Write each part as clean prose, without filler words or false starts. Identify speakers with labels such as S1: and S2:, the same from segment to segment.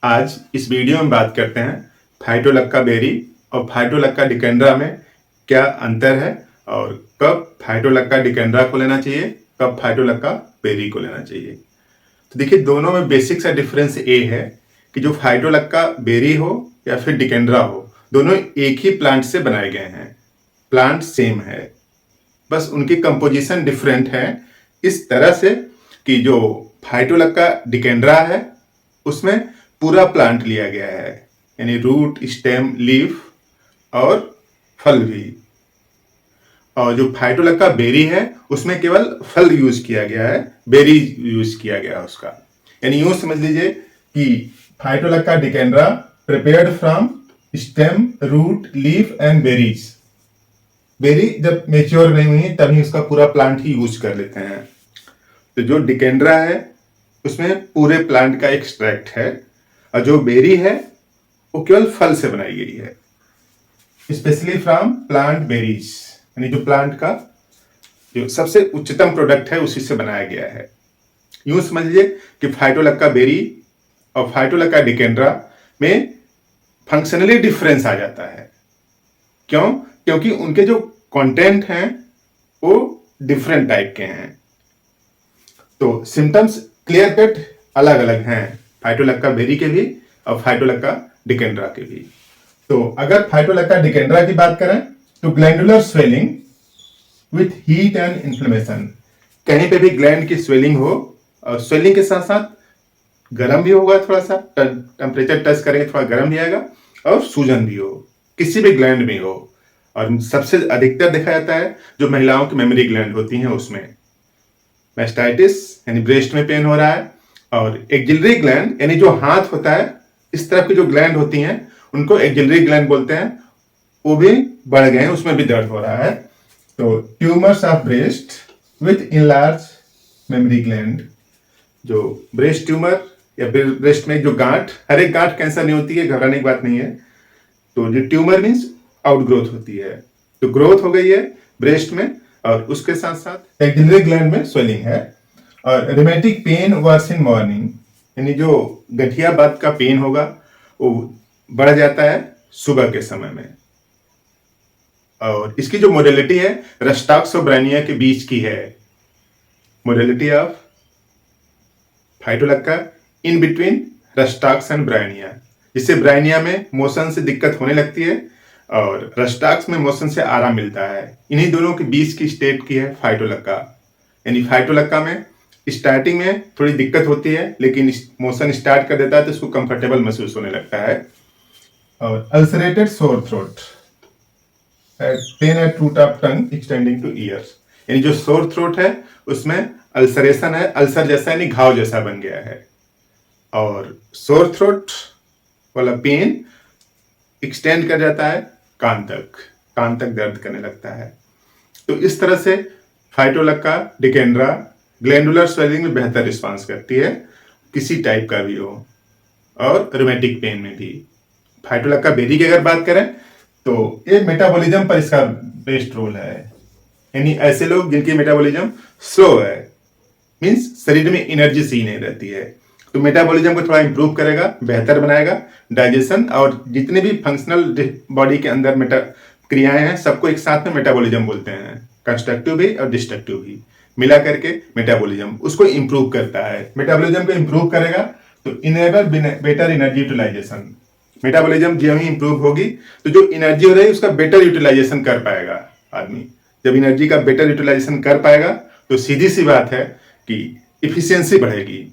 S1: आज इस वीडियो में बात करते हैं फाइटोलक्का बेरी और फाइटोलक्का डिकेंड्रा में क्या अंतर है और कब फाइटोलक्का डिकेंड्रा को लेना चाहिए, कब फाइटोलक्का बेरी को लेना चाहिए। तो देखिए, दोनों में बेसिक सा डिफरेंस ये है कि जो फाइटोलक्का बेरी हो या फिर डिकेंड्रा हो, दोनों एक ही प्लांट से बनाए गए हैं। प्लांट सेम है, बस उनकी कंपोजिशन डिफरेंट है इस तरह से कि जो फाइटोलक्का डिकेंड्रा है उसमें पूरा प्लांट लिया गया है, यानी रूट, स्टेम, लीफ और फल भी। और जो फाइटोलक्का बेरी है उसमें केवल फल यूज किया गया है, बेरी यूज किया गया है उसका। यानी यूं समझ लीजिए कि Phytolacca decandra prepared from stem, root, leaf and berries. Berry जब मेच्योर नहीं हुई तभी उसका पूरा प्लांट ही यूज कर लेते हैं। तो जो डिकेंड्रा है उसमें पूरे प्लांट का एक्सट्रैक्ट है और जो बेरी है वो केवल फल से बनाई गई है, स्पेशली फ्रॉम प्लांट बेरीज, यानी जो प्लांट का जो सबसे उच्चतम प्रोडक्ट है उसी से बनाया गया है। यूं समझ लीजिए कि फाइटोलक्का बेरी और फाइटोलक्का डिकेंड्रा में फंक्शनली डिफरेंस आ जाता है। क्यों? क्योंकि उनके जो कंटेंट हैं वो डिफरेंट टाइप के हैं। तो सिम्टम्स क्लियर कट अलग अलग हैं फाइटोलक्का बेरी के भी और फाइटोलक्का डिकेंड्रा के भी। तो अगर फाइटोलक्का डिकेंड्रा की बात करें तो glandular swelling with heat and inflammation, कहीं पे भी ग्लैंड की स्वेलिंग हो और स्वेलिंग के साथ साथ गर्म भी होगा, थोड़ा सा टेम्परेचर टच करेंगे थोड़ा गर्म भी आएगा और सूजन भी हो, किसी भी ग्लैंड में हो। और सबसे अधिकतर देखा जाता है जो महिलाओं की मेमोरी ग्लैंड होती हैं उसमें मैस्टाइटिस, यानी ब्रेस्ट में पेन हो रहा है, और एक्जिलरी ग्लैंड यानी जो हाथ होता है इस तरफ की जो ग्लैंड होती हैं उनको एक्जिलरी ग्लैंड बोलते हैं, वो भी बढ़ गए हैं, उसमें भी दर्द हो रहा है। तो tumours of breast with enlarge memory gland, जो ब्रेस्ट ट्यूमर या ब्रेस्ट में जो गांठ, हर एक गांठ कैंसर नहीं होती है, घबराने की बात नहीं है। तो जो ट्यूमर मीन्स आउटग्रोथ होती है, तो ग्रोथ हो गई है ब्रेस्ट में और उसके साथ साथ एक्जिलरी ग्लैंड में स्वेलिंग है। और rheumatic pain worse in morning, यानी जो गठिया बात का पेन होगा वो बढ़ जाता है सुबह के समय में। और इसकी जो मोडेलिटी है रस्टाक्स और ब्रायनिया के बीच की है, modality of Phytolacca in between Rhus tox and Bryonia, जिससे ब्रायनिया में मोशन से दिक्कत होने लगती है और रस्टाक्स में मोशन से आराम मिलता है। इन्हीं दोनों के बीच की स्टेट की है फाइटोलक्का। यानी फाइटोलक्का में स्टार्टिंग में थोड़ी दिक्कत होती है लेकिन मोशन स्टार्ट कर देता है तो उसको कंफर्टेबल महसूस होने लगता है। और ulcerated sore throat, pain at root of tongue extending to ears, यानी जो सोर थ्रोट है उसमें अल्सरेशन है, अल्सर जैसा यानी घाव जैसा बन गया है। और सोर थ्रोट वाला पेन एक्सटेंड कर जाता है कान तक दर्द करने लगता है। तो इस तरह से फाइटोलक्का डिकेंड्रा ग्लैंडुलर स्वेलिंग में बेहतर रिस्पांस करती है, किसी टाइप का भी हो, और रोमेटिक पेन में भी। फाइटोलक्का बेरी की अगर बात करें तो ये मेटाबॉलिज्म पर इसका बेस्ट रोल है, यानी ऐसे लोग जिनकी मेटाबॉलिज्म स्लो है, मीन्स शरीर में एनर्जी सी नहीं रहती है, तो मेटाबॉलिज्म को थोड़ा इंप्रूव करेगा, बेहतर बनाएगा डाइजेशन, और जितने भी फंक्शनल बॉडी के अंदर क्रियाएं हैं सबको एक साथ में मेटाबॉलिज्म बोलते हैं, कंस्ट्रक्टिव भी और डिस्ट्रक्टिव भी मिला करके मेटाबॉलिज्म उसको इंप्रूव करता है। मेटाबॉलिज्म को इंप्रूव करेगा तो enable better energy utilization, metabolism जब ही इंप्रूव होगी तो जो एनर्जी हो रही है उसका बेटर यूटिलाइजेशन कर पाएगा आदमी। जब एनर्जी का बेटर यूटिलाइजेशन कर पाएगा तो सीधी सी बात है कि इफिशियंसी बढ़ेगी,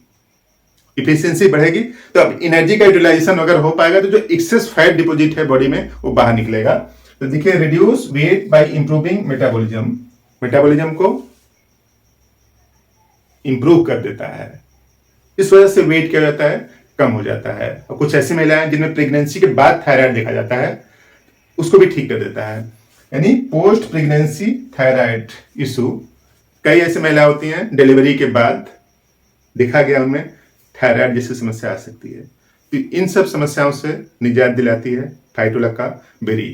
S1: इफिशियंसी बढ़ेगी तो अब एनर्जी का यूटिलाइजेशन अगर हो पाएगा तो जो एक्सेस फैट डिपॉजिट है बॉडी में वो बाहर निकलेगा। तो देखिए, reduce weight by improving metabolism, metabolism को इंप्रूव कर देता है, इस वजह से वेट क्या जाता है, कम हो जाता है। और कुछ ऐसी महिलाएं जिनमें प्रेगनेंसी के बाद थायराइड देखा जाता है उसको भी ठीक कर देता है, यानी पोस्ट प्रेगनेंसी थायराइड इशू। कई ऐसी महिलाएं होती हैं डिलीवरी के बाद देखा गया उनमें थायराइड जैसी समस्या आ सकती है, तो इन सब समस्याओं से निजात दिलाती है फाइटोलक्का बेरी।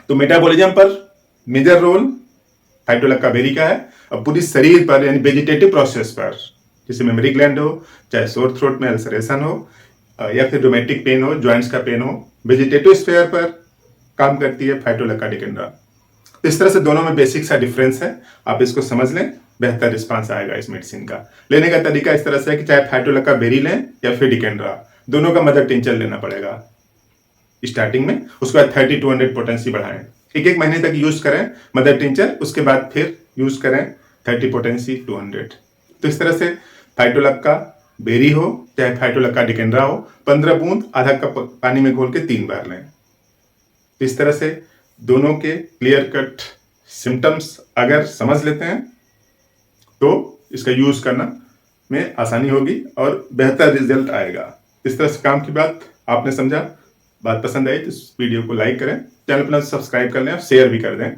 S1: तो मेटाबॉलिज्म पर मेजर रोल फाइटोलक्का बेरी का है और पूरी शरीर पर यानी वेजिटेटिव प्रोसेस पर, जैसे मेमोरी ग्लैंड हो, चाहे सोर थ्रोट में अल्सरेशन हो, या फिर रोमेटिक पेन हो, जॉइंट्स का पेन हो, वेजिटेटिव स्फीयर पर काम करती है फाइटोलक्का डिकेंड्रा। इस तरह से दोनों में बेसिक सा डिफरेंस है, आप इसको समझ लें, बेहतर रिस्पांस आएगा इस मेडिसिन का। लेने का तरीका इस तरह से है कि चाहे फाइटोलक्का बेरी लें या फिर डिकेंड्रा, दोनों का मदर टिंचर लेना पड़ेगा स्टार्टिंग में। उसके बाद 30 to 100 पोटेंसी बढ़ाएं, एक महीने तक यूज करें मदर टिंचर, उसके बाद फिर यूज करें 30 पोटेंसी 200। तो इस तरह से फाइटोलक्का बेरी हो चाहे फाइटोलक्का डिकेंड्रा हो, 15 बूंद आधा कप पानी में घोल के 3 बार लें। तो इस तरह से दोनों के क्लियर कट सिम्टम्स अगर समझ लेते हैं तो इसका यूज करना में आसानी होगी और बेहतर रिजल्ट आएगा। इस तरह से काम की बात आपने समझा, बात पसंद आई तो इस वीडियो को लाइक करें, चैनल पर सब्सक्राइब कर लें और शेयर भी कर दें,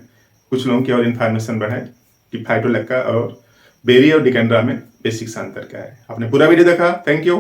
S1: कुछ लोगों की और इन्फॉर्मेशन बढ़े कि फाइटोलक्का और बेरी और डिकेंड्रा में बेसिक अंतर क्या है। आपने पूरा वीडियो देखा, थैंक यू।